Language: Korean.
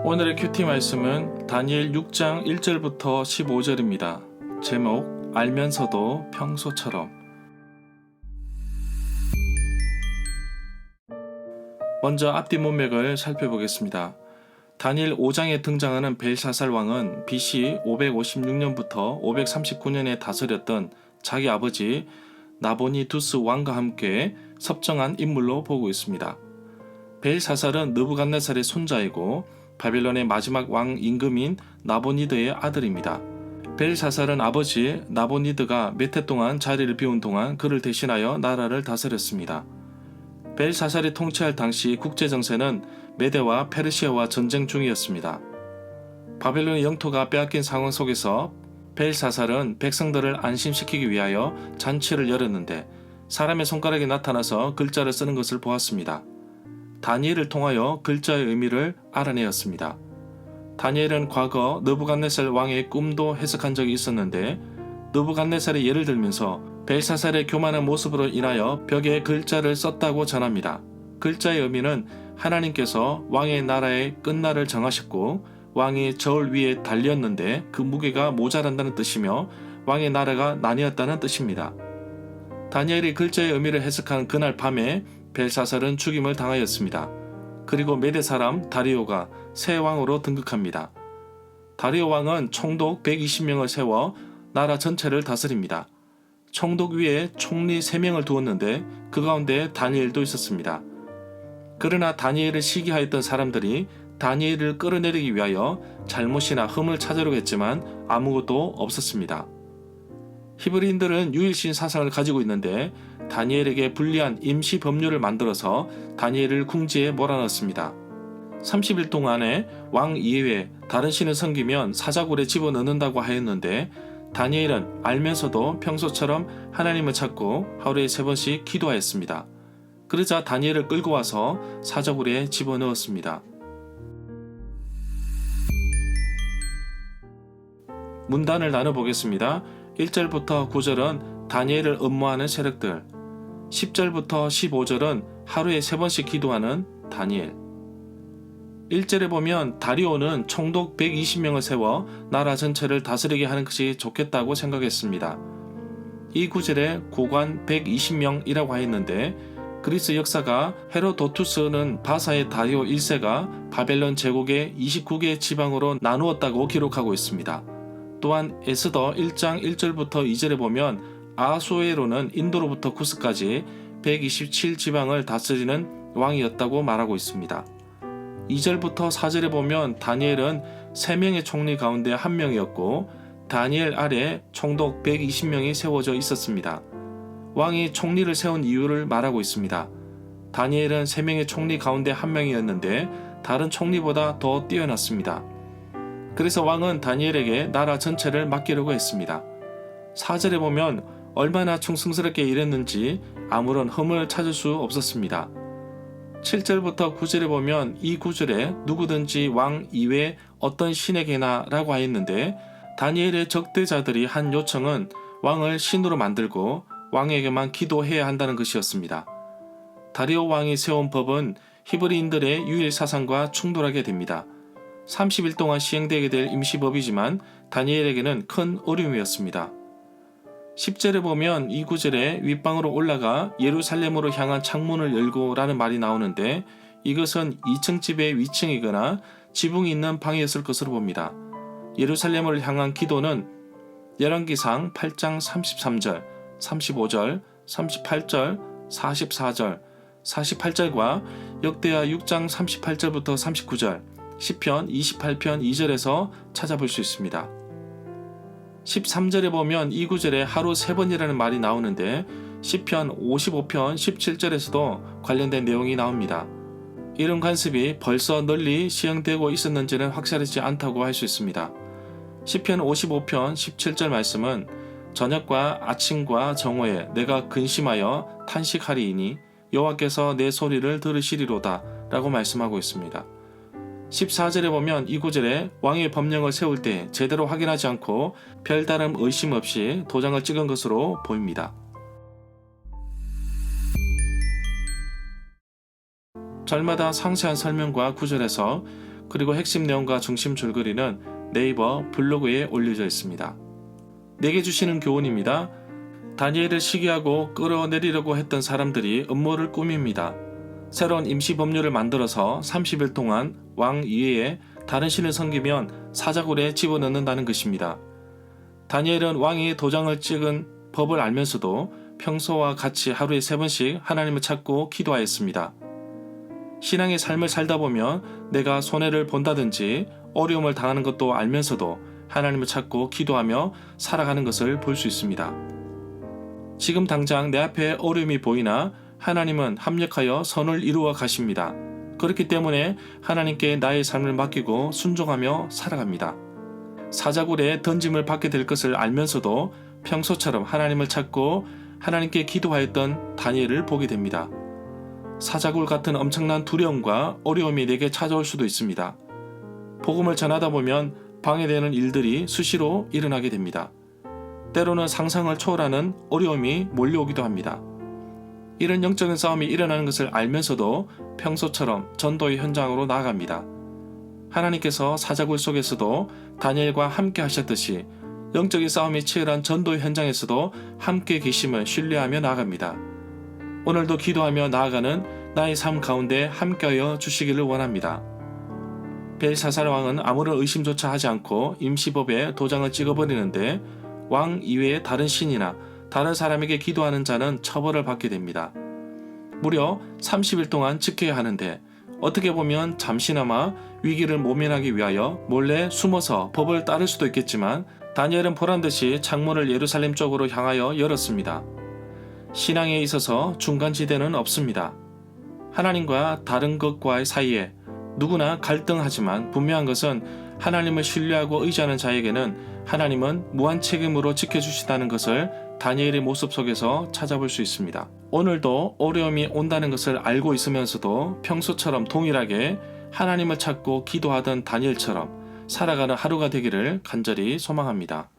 오늘의 큐티 말씀은 다니엘 6장 1절부터 15절입니다. 제목 알면서도 평소처럼. 먼저 앞뒤 문맥을 살펴보겠습니다. 다니엘 5장에 등장하는 벨사살 왕은 BC 556년부터 539년에 다스렸던 자기 아버지 나보니두스 왕과 함께 섭정한 인물로 보고 있습니다. 벨사살은 느부갓네살의 손자이고 바벨론의 마지막 왕 임금인 나보니드의 아들입니다. 벨사살은 아버지 나보니드가 몇 해 동안 자리를 비운 동안 그를 대신하여 나라를 다스렸습니다. 벨사살이 통치할 당시 국제정세는 메데와 페르시아와 전쟁 중이었습니다. 바벨론의 영토가 빼앗긴 상황 속에서 벨사살은 백성들을 안심시키기 위하여 잔치를 열었는데 사람의 손가락이 나타나서 글자를 쓰는 것을 보았습니다. 다니엘을 통하여 글자의 의미를 알아내었습니다. 다니엘은 과거 느부갓네살 왕의 꿈도 해석한 적이 있었는데 느부갓네살의 예를 들면서 벨사살의 교만한 모습으로 인하여 벽에 글자를 썼다고 전합니다. 글자의 의미는 하나님께서 왕의 나라의 끝날을 정하셨고 왕이 저울 위에 달렸는데 그 무게가 모자란다는 뜻이며 왕의 나라가 나뉘었다는 뜻입니다. 다니엘이 글자의 의미를 해석한 그날 밤에 벨사살은 죽임을 당하였습니다. 그리고 메데 사람 다리오가 새 왕으로 등극합니다. 다리오 왕은 총독 120명을 세워 나라 전체를 다스립니다. 총독 위에 총리 3명을 두었는데 그 가운데 다니엘도 있었습니다. 그러나 다니엘을 시기하였던 사람들이 다니엘을 끌어내리기 위하여 잘못이나 흠을 찾으려고 했지만 아무것도 없었습니다. 히브리인들은 유일신 사상을 가지고 있는데 다니엘에게 불리한 임시 법률을 만들어서 다니엘을 궁지에 몰아넣습니다. 30일 동안에 왕 이외에 다른 신을 섬기면 사자굴에 집어넣는다고 하였는데 다니엘은 알면서도 평소처럼 하나님을 찾고 하루에 3번씩 기도하였습니다. 그러자 다니엘을 끌고 와서 사자굴에 집어넣었습니다. 문단을 나눠보겠습니다. 1절부터 9절은 다니엘을 음모하는 세력들, 10절부터 15절은 하루에 3번씩 기도하는 다니엘. 1절에 보면 다리오는 총독 120명을 세워 나라 전체를 다스리게 하는 것이 좋겠다고 생각했습니다. 이 구절에 고관 120명이라고 하였는데 그리스 역사가 헤로도투스는 바사의 다리오 1세가 바벨론 제국의 29개 지방으로 나누었다고 기록하고 있습니다. 또한 에스더 1장 1절부터 2절에 보면 아수에로는 인도로부터 쿠스까지 127지방을 다스리는 왕이었다고 말하고 있습니다. 2절부터 4절에 보면 다니엘은 3명의 총리 가운데 1명이었고 다니엘 아래 총독 120명이 세워져 있었습니다. 왕이 총리를 세운 이유를 말하고 있습니다. 다니엘은 3명의 총리 가운데 1명이었는데 다른 총리보다 더 뛰어났습니다. 그래서 왕은 다니엘에게 나라 전체를 맡기려고 했습니다. 4절에 보면 얼마나 충성스럽게 일했는지 아무런 흠을 찾을 수 없었습니다. 7절부터 9절에 보면 이 구절에 누구든지 왕 이외 어떤 신에게나 라고 하였는데 다니엘의 적대자들이 한 요청은 왕을 신으로 만들고 왕에게만 기도해야 한다는 것이었습니다. 다리오 왕이 세운 법은 히브리인들의 유일 사상과 충돌하게 됩니다. 30일 동안 시행되게 될 임시법이지만 다니엘에게는 큰 어려움이었습니다. 10절에 보면 이 구절에 윗방으로 올라가 예루살렘으로 향한 창문을 열고 라는 말이 나오는데 이것은 2층 집의 위층이거나 지붕이 있는 방이었을 것으로 봅니다. 예루살렘을 향한 기도는 열왕기상 8장 33절, 35절, 38절, 44절, 48절과 역대하 6장 38절부터 39절, 시편 28편 2절에서 찾아볼 수 있습니다. 13절에 보면 이 구절에 하루 3번이라는 말이 나오는데 시편 55편 17절에서도 관련된 내용이 나옵니다. 이런 관습이 벌써 널리 시행되고 있었는지는 확실하지 않다고 할 수 있습니다. 시편 55편 17절 말씀은 저녁과 아침과 정오에 내가 근심하여 탄식하리이니 여호와께서 내 소리를 들으시리로다 라고 말씀하고 있습니다. 14절에 보면 이 구절에 왕의 법령을 세울 때 제대로 확인하지 않고 별다른 의심 없이 도장을 찍은 것으로 보입니다. 절마다 상세한 설명과 구절에서 그리고 핵심 내용과 중심 줄거리는 네이버 블로그에 올려져 있습니다. 내게 주시는 교훈입니다. 다니엘을 시기하고 끌어내리려고 했던 사람들이 음모를 꾸밉니다. 새로운 임시 법률을 만들어서 30일 동안 왕 이외에 다른 신을 섬기면 사자굴에 집어넣는다는 것입니다. 다니엘은 왕이 도장을 찍은 법을 알면서도 평소와 같이 하루에 3번씩 하나님을 찾고 기도하였습니다. 신앙의 삶을 살다 보면 내가 손해를 본다든지 어려움을 당하는 것도 알면서도 하나님을 찾고 기도하며 살아가는 것을 볼 수 있습니다. 지금 당장 내 앞에 어려움이 보이나 하나님은 합력하여 선을 이루어 가십니다. 그렇기 때문에 하나님께 나의 삶을 맡기고 순종하며 살아갑니다. 사자굴에 던짐을 받게 될 것을 알면서도 평소처럼 하나님을 찾고 하나님께 기도하였던 다니엘을 보게 됩니다. 사자굴 같은 엄청난 두려움과 어려움이 내게 찾아올 수도 있습니다. 복음을 전하다 보면 방해되는 일들이 수시로 일어나게 됩니다. 때로는 상상을 초월하는 어려움이 몰려오기도 합니다. 이런 영적인 싸움이 일어나는 것을 알면서도 평소처럼 전도의 현장으로 나아갑니다. 하나님께서 사자굴 속에서도 다니엘과 함께 하셨듯이 영적인 싸움이 치열한 전도의 현장에서도 함께 계심을 신뢰하며 나아갑니다. 오늘도 기도하며 나아가는 나의 삶 가운데 함께하여 주시기를 원합니다. 벨사살 왕은 아무런 의심조차 하지 않고 임시법에 도장을 찍어버리는데 왕 이외의 다른 신이나 다른 사람에게 기도하는 자는 처벌을 받게 됩니다. 무려 30일 동안 지켜야 하는데 어떻게 보면 잠시나마 위기를 모면하기 위하여 몰래 숨어서 법을 따를 수도 있겠지만 다니엘은 보란듯이 창문을 예루살렘 쪽으로 향하여 열었습니다. 신앙에 있어서 중간지대는 없습니다. 하나님과 다른 것과의 사이에 누구나 갈등하지만 분명한 것은 하나님을 신뢰하고 의지하는 자에게는 하나님은 무한 책임으로 지켜주시다는 것을 다니엘의 모습 속에서 찾아볼 수 있습니다. 오늘도 어려움이 온다는 것을 알고 있으면서도 평소처럼 동일하게 하나님을 찾고 기도하던 다니엘처럼 살아가는 하루가 되기를 간절히 소망합니다.